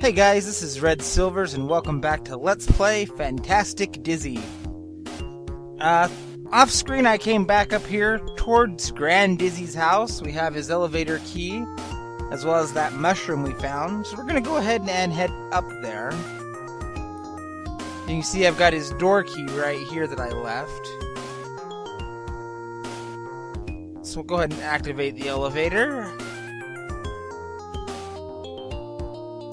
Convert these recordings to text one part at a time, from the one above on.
Hey guys, this is Red Silvers and welcome back to Let's Play Fantastic Dizzy. Off screen I came back up here towards Grand Dizzy's house. We have his elevator key, as well as that mushroom we found. So we're going to go ahead and head up there. You can see I've got his door key right here that I left. So we'll go ahead and activate the elevator.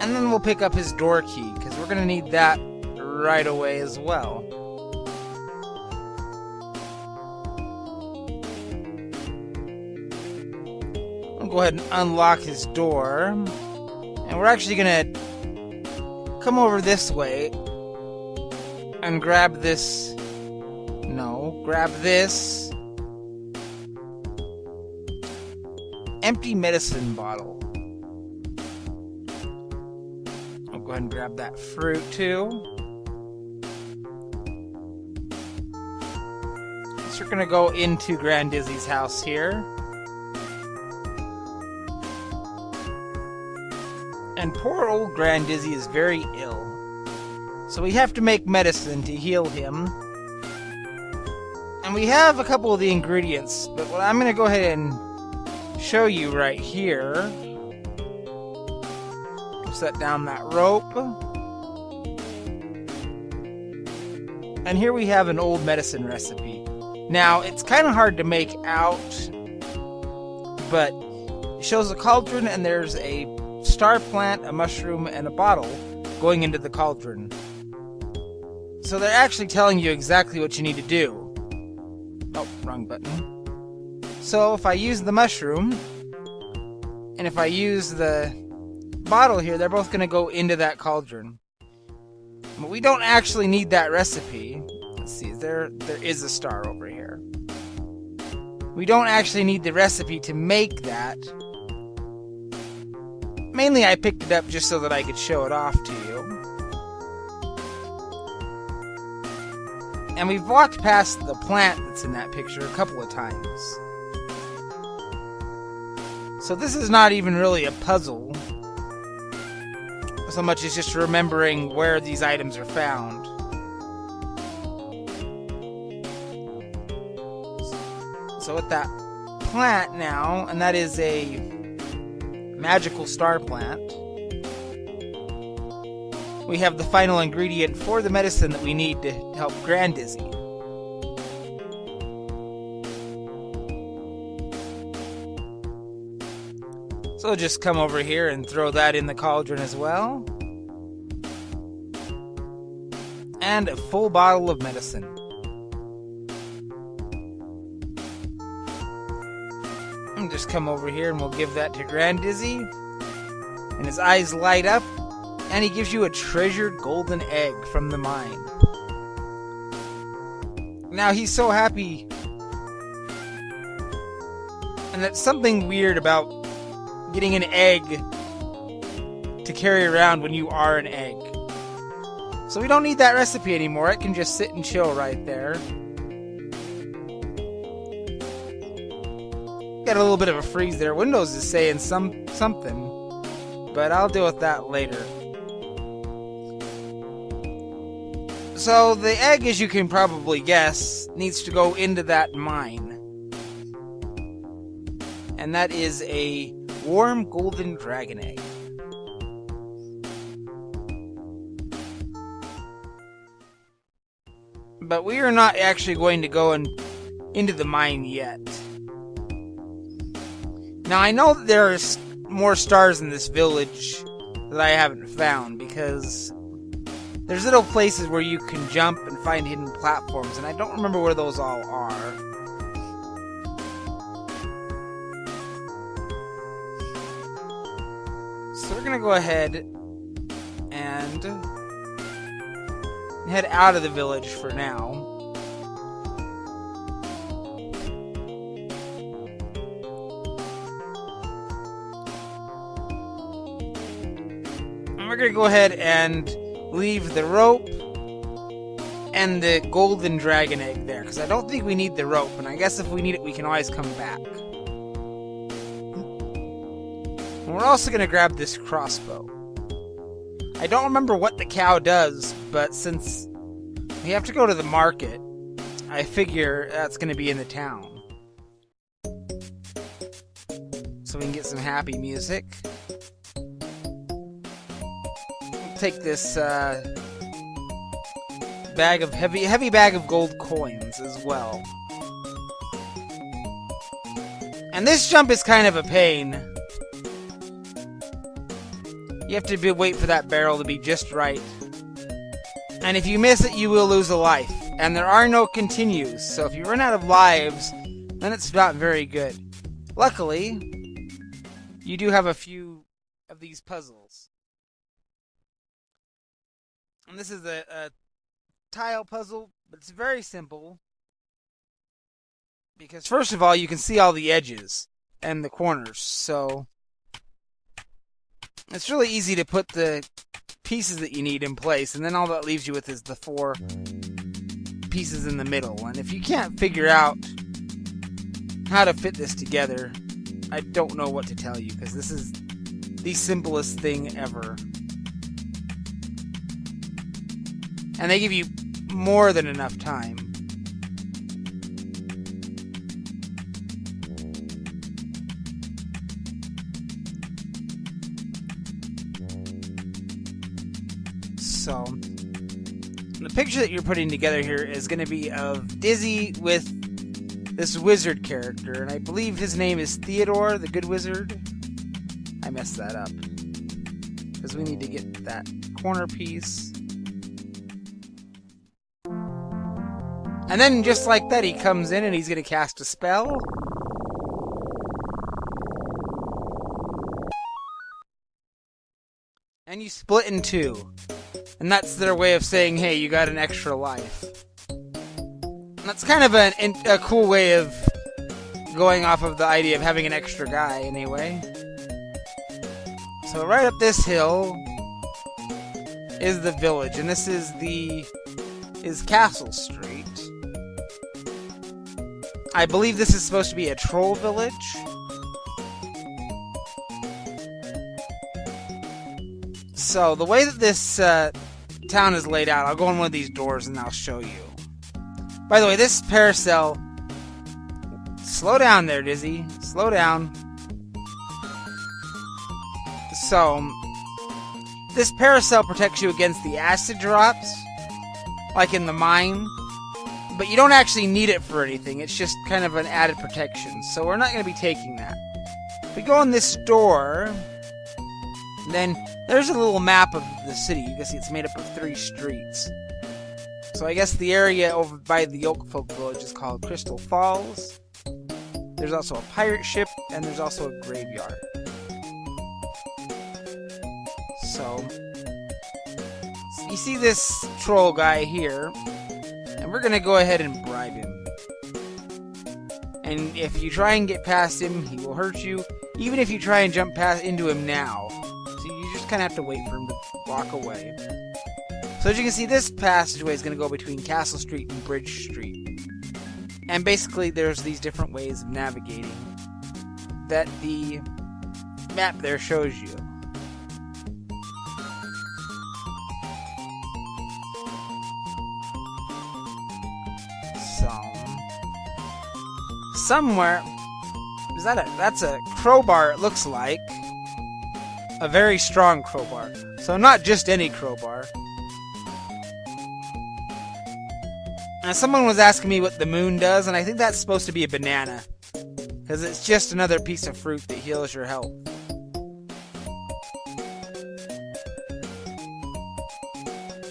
And then we'll pick up his door key, because we're going to need that right away as well. We'll go ahead and unlock his door. And we're actually going to come over this way and grab this... No, grab this empty medicine bottle. Go ahead and grab that fruit too. So we're gonna go into Grand Dizzy's house here. And poor old Grand Dizzy is very ill. So we have to make medicine to heal him. And we have a couple of the ingredients, but what I'm gonna go ahead and show you right here. Set down that rope. And here we have an old medicine recipe. Now, it's kind of hard to make out, but it shows a cauldron and there's a star plant, a mushroom, and a bottle going into the cauldron. So they're actually telling you exactly what you need to do. Oh, wrong button. So if I use the mushroom, and if I use the bottle here, they're both going to go into that cauldron. But we don't actually need that recipe. Let's see, there is a star over here. We don't actually need the recipe to make that. Mainly I picked it up just so that I could show it off to you. And we've walked past the plant that's in that picture a couple of times. So this is not even really a puzzle so much as just remembering where these items are found. So with that plant now, and that is a magical star plant, we have the final ingredient for the medicine that we need to help Grand Dizzy. So just come over here and throw that in the cauldron as well. And a full bottle of medicine. And just come over here and we'll give that to Grand Dizzy. And his eyes light up, and he gives you a treasured golden egg from the mine. Now he's so happy. And that's something weird about getting an egg to carry around when you are an egg. So we don't need that recipe anymore. It can just sit and chill right there. Got a little bit of a freeze there. Windows is saying something, but I'll deal with that later. So the egg, as you can probably guess, needs to go into that mine. And that is a warm golden dragon egg. But we are not actually going to go into the mine yet. Now I know that there are more stars in this village that I haven't found, because there's little places where you can jump and find hidden platforms, and I don't remember where those all are. So we're going to go ahead and head out of the village for now. And we're going to go ahead and leave the rope and the golden dragon egg there, because I don't think we need the rope, and I guess if we need it we can always come back. And we're also going to grab this crossbow. I don't remember what the cow does, but since we have to go to the market, I figure that's going to be in the town. So we can get some happy music. We'll take this heavy bag of gold coins as well. And this jump is kind of a pain. You have to wait for that barrel to be just right. And if you miss it, you will lose a life. And there are no continues, so if you run out of lives, then it's not very good. Luckily, you do have a few of these puzzles. And this is a tile puzzle, but it's very simple. Because first of all, you can see all the edges and the corners, so it's really easy to put the pieces that you need in place, and then all that leaves you with is the 4 pieces in the middle. And if you can't figure out how to fit this together, I don't know what to tell you, because this is the simplest thing ever. And they give you more than enough time. So, the picture that you're putting together here is going to be of Dizzy with this wizard character, and I believe his name is Theodore, the Good Wizard. I messed that up, because we need to get that corner piece. And then, just like that, he comes in and he's going to cast a spell. And you split in 2. And that's their way of saying, hey, you got an extra life. And that's kind of a cool way of going off of the idea of having an extra guy, anyway. So right up this hill is the village, and this is Castle Street. I believe this is supposed to be a troll village. So the way that this town is laid out, I'll go in one of these doors and I'll show you. By the way, this paracel... Slow down there, Dizzy. Slow down. So, this paracel protects you against the acid drops, like in the mine, but you don't actually need it for anything. It's just kind of an added protection, so we're not going to be taking that. If we go in this door, then there's a little map of the city. You can see it's made up of 3 streets. So I guess the area over by the Oakfolk village is called Crystal Falls. There's also a pirate ship, and there's also a graveyard. So, you see this troll guy here, and we're gonna go ahead and bribe him. And if you try and get past him, he will hurt you, even if you try and jump into him now. So you just kind of have to wait for him to walk away. So as you can see, this passageway is going to go between Castle Street and Bridge Street. And basically, there's these different ways of navigating that the map there shows you. So, somewhere, that's a crowbar, it looks like. A very strong crowbar. So not just any crowbar. Now, someone was asking me what the moon does, and I think that's supposed to be a banana. Because it's just another piece of fruit that heals your health.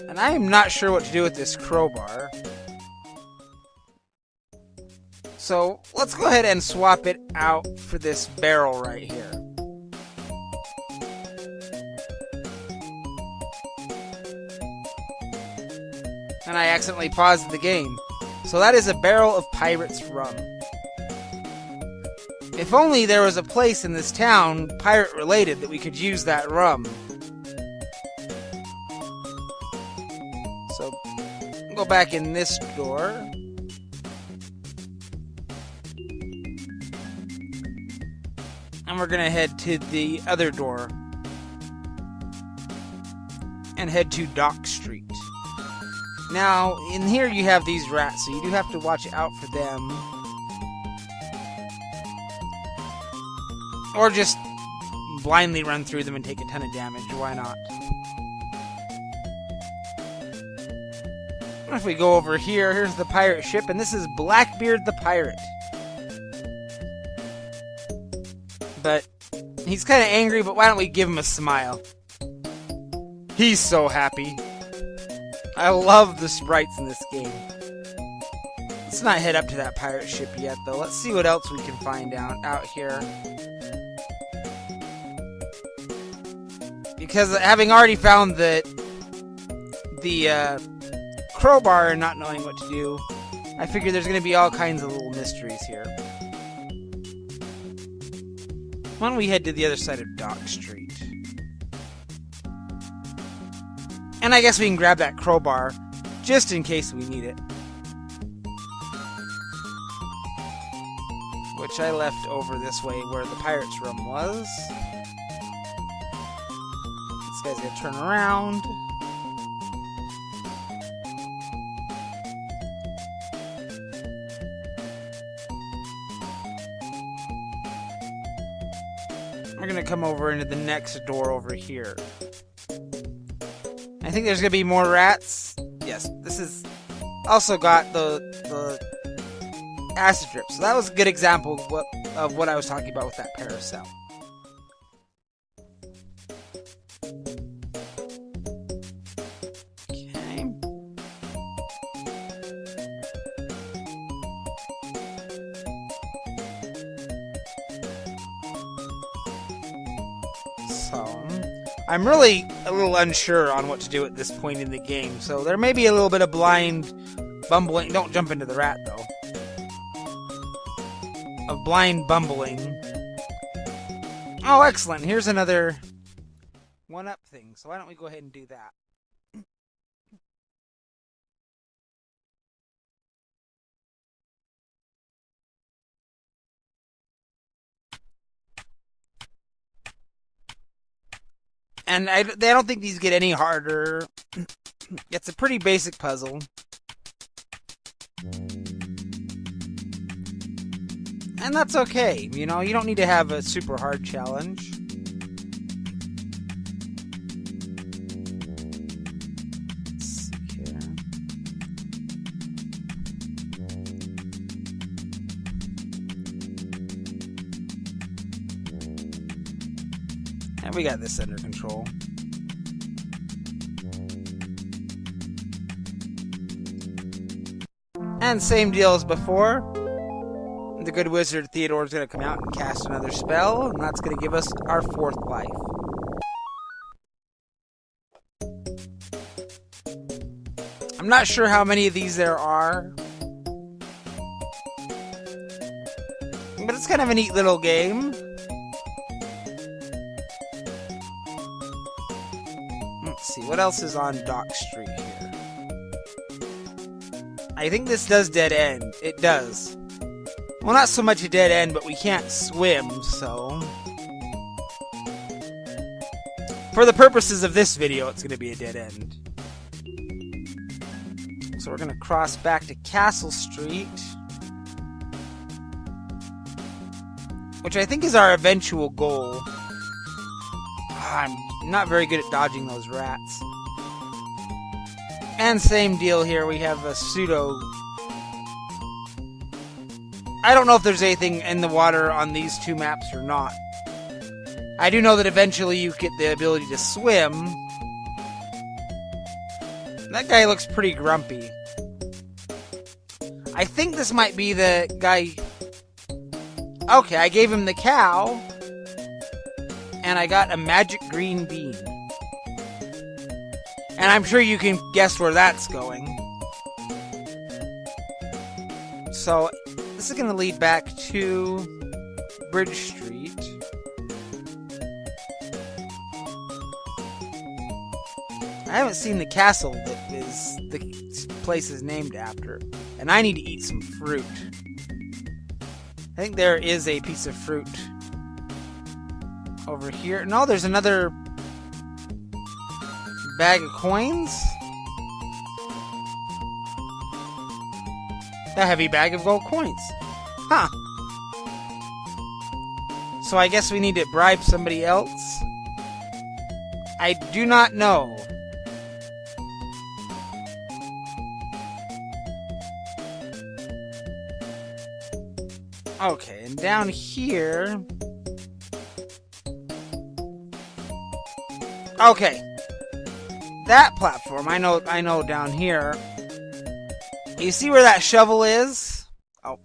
And I am not sure what to do with this crowbar. So, let's go ahead and swap it out for this barrel right here. And I accidentally paused the game. So that is a barrel of pirate's rum. If only there was a place in this town, pirate-related, that we could use that rum. So, go back in this door. And we're gonna head to the other door. and head to Dock Street. Now, in here you have these rats, so you do have to watch out for them. Or just blindly run through them and take a ton of damage. Why not? If we go over here, here's the pirate ship, and this is Blackbeard the Pirate. But he's kind of angry, but why don't we give him a smile? He's so happy. I love the sprites in this game. Let's not head up to that pirate ship yet, though. Let's see what else we can find out here. Because having already found the crowbar and not knowing what to do, I figure there's going to be all kinds of little mysteries here. Why don't we head to the other side of Dock Street? And I guess we can grab that crowbar, just in case we need it. Which I left over this way where the pirate's room was. This guy's gonna turn around. We're gonna come over into the next door over here. I think there's gonna be more rats. Yes, this is also got the acid drip. So that was a good example of what I was talking about with that paracel. Okay. So I'm really a little unsure on what to do at this point in the game, so there may be a little bit of blind bumbling. Don't jump into the rat, though. Of blind bumbling. Oh, excellent. Here's another one-up thing, so why don't we go ahead and do that? And I don't think these get any harder. It's a pretty basic puzzle. And that's okay. You know, you don't need to have a super hard challenge. Let's see here. And we got this under control. And same deal as before. The good wizard Theodore is going to come out and cast another spell, and that's going to give us our 4th life. I'm not sure how many of these there are, but it's kind of a neat little game. Let's see, what else is on Dock Street here? I think this does dead end. It does. Well, not so much a dead end, but we can't swim, so... For the purposes of this video, it's going to be a dead end. So we're going to cross back to Castle Street. Which I think is our eventual goal. I'm not very good at dodging those rats. And same deal here, we have a pseudo... I don't know if there's anything in the water on these two maps or not. I do know that eventually you get the ability to swim. That guy looks pretty grumpy. I think this might be the guy... Okay, I gave him the cow. And I got a magic green bean. And I'm sure you can guess where that's going. So... this is going to lead back to Bridge Street. I haven't seen the castle that the place is named after. And I need to eat some fruit. I think there is a piece of fruit over here. No, there's another bag of coins? A heavy bag of gold coins. Huh. So I guess we need to bribe somebody else? I do not know. Okay, and down here... Okay. That platform, I know down here. You see where that shovel is? Oh,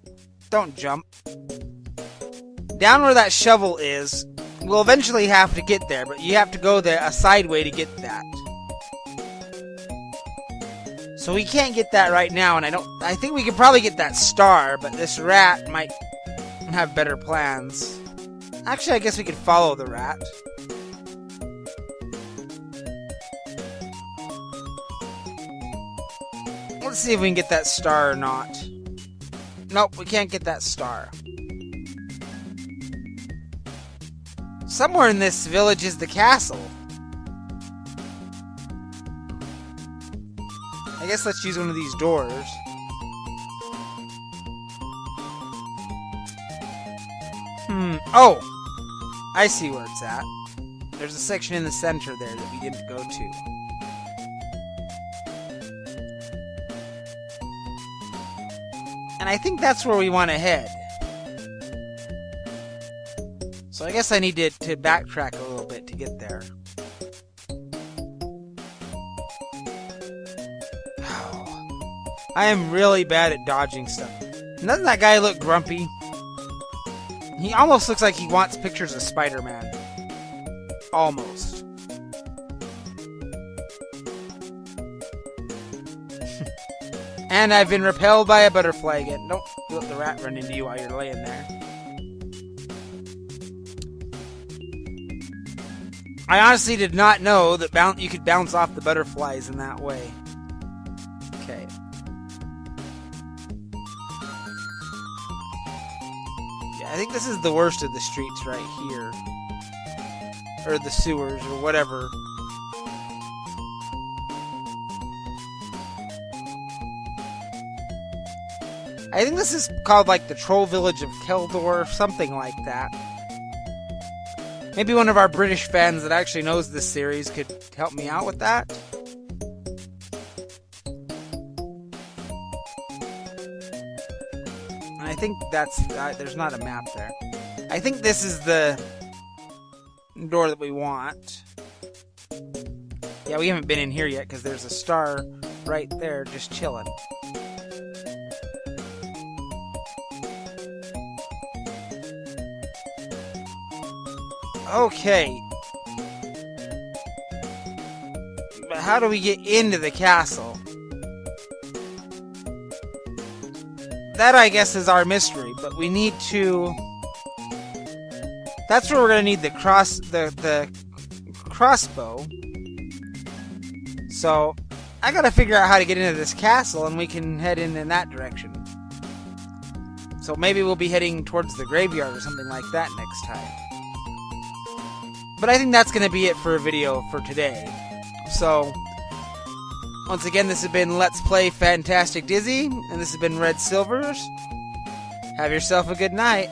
don't jump. Down where that shovel is, we'll eventually have to get there, but you have to go a side way to get that. So we can't get that right now, and I think we could probably get that star, but this rat might have better plans. Actually, I guess we could follow the rat. Let's see if we can get that star or not. Nope, we can't get that star. Somewhere in this village is the castle. I guess let's use one of these doors. Oh! I see where it's at. There's a section in the center there that we didn't go to. And I think that's where we want to head. So I guess I need to backtrack a little bit to get there. I am really bad at dodging stuff. And doesn't that guy look grumpy? He almost looks like he wants pictures of Spider-Man. Almost. And I've been repelled by a butterfly again. Don't let the rat run into you while you're laying there. I honestly did not know that you could bounce off the butterflies in that way. Okay. Yeah, I think this is the worst of the streets right here. Or the sewers, or whatever. I think this is called like the Troll Village of Keldor, or something like that. Maybe one of our British fans that actually knows this series could help me out with that. And I think that's... there's not a map there. I think this is the door that we want. Yeah, we haven't been in here yet because there's a star right there just chilling. Okay. But how do we get into the castle? That, I guess, is our mystery, but we need to... That's where we're gonna need the crossbow. So, I gotta figure out how to get into this castle, and we can head in that direction. So maybe we'll be heading towards the graveyard or something like that next time. But I think that's going to be it for a video for today. So, once again, this has been Let's Play Fantastic Dizzy, and this has been Red Silvers. Have yourself a good night.